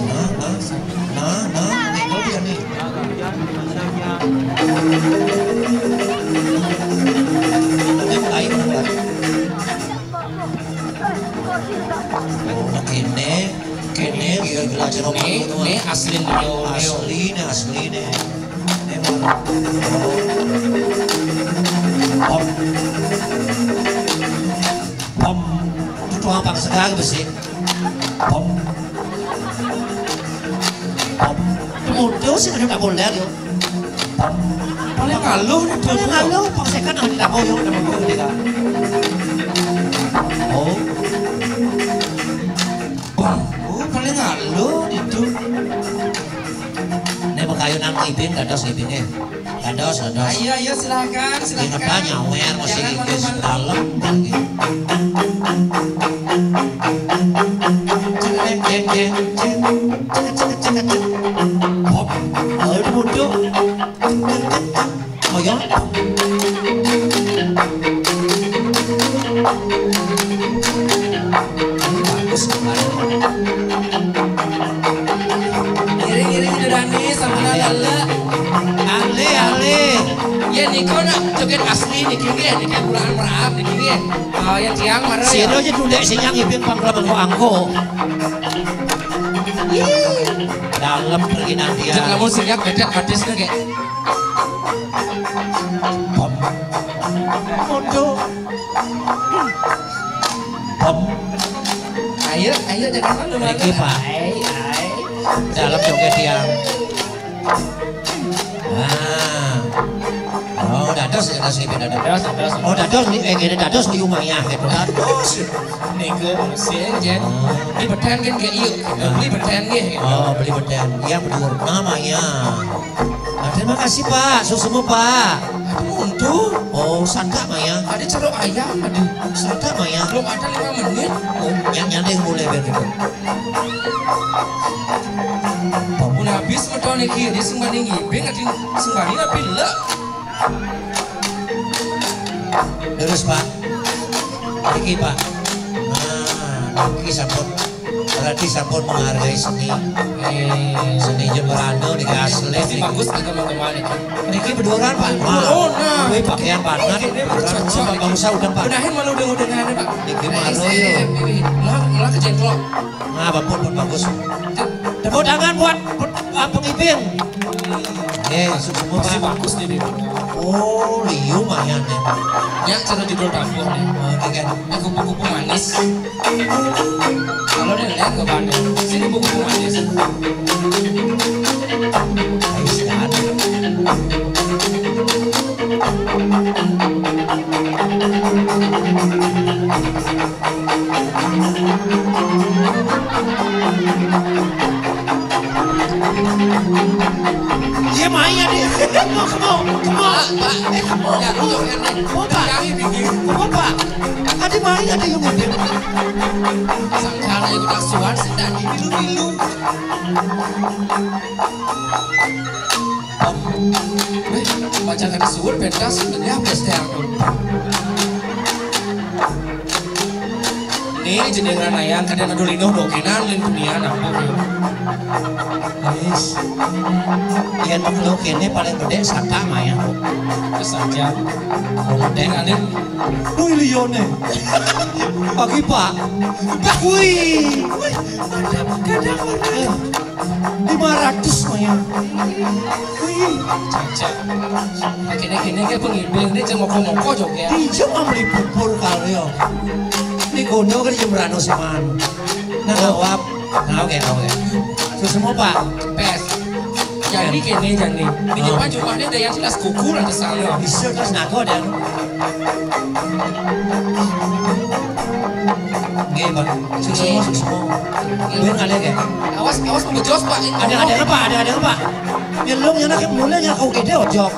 Kalau dia nih. Nanti mulai mulai. Kene gila jeruk ini asli nih. Pom itu apa sekali besi pom mudah sih kan tak boleh yo pom paling ngaluh paksekan ada tak boyong nama gue dia paling ngaluh itu nih bakayu nang ipin dados ipinnya dados ayo silakan kenapa nyawer masih Inggris dalam pop itu muncul oh ya bagus iring Dani sama lala ale ya niko nak joget asli niki bulan merah niki ya tiang marah si do aja dudek sinyang ipin pangklaman ko angko dalam pergi nanti ya jangan kamu sinyang beda hadisnya kayak pom muncul pom ayo jangan malu niki pak dalam joget yang oh dados ipin dados oh dados nih gini dados di rumahnya gitu dados niku sih jen beli beten kan kayak yuk beli beten nih oh beli beten yang berdua namanya terima kasih pak susumu pak untuk oh santa maya ada ceruk ayam ada santa maya belum ada 5 menit yang nyandeng mulai begitu pun habis betul nih dia sembari ngibing ada sembari tapi lek terus pak iki pak iki sampun menghargai seni Jemberano di asli bagus teman-teman niki beduran pak oh nah gue pakaian partner bangsa udah pak udahin malu udah pak niki malu yuk lah kejenglok nah bapak pun bagus tepuk tangan buat pengipin semua masih bagus jadi oh liu mayan ya cara judul dapur nih kan ini kupu-kupu manis kalau dia lihat ke bandung sini kupu-kupu manis dia mainnya dia kamu ya untuk ini yang bikin apa ada mainnya dia yang bikin sangkala ikut aksuan sedang milu-milu baca kata suwun pentas sebenarnya best ini jenis ranayang kadang ada lino dokinan lin dunia nampak guys yang makhluk ini paling gede sata maya saja gede kali wih lione pagi pak wih kadang 500 maya wih caca kini kayak pengibing ini cuma moko joget hijau ambil bubur kali ya ini gondo kan Jemberano seman nah ngawap nah oke semua pak pes jadi kini di depan cuma ada yang jelas kuku dan kesana bisa terus nago dan nggih bang semua biar nggak kayak awas pengejos pak ada apa nyelung yang nak mulai yang kau gede ojok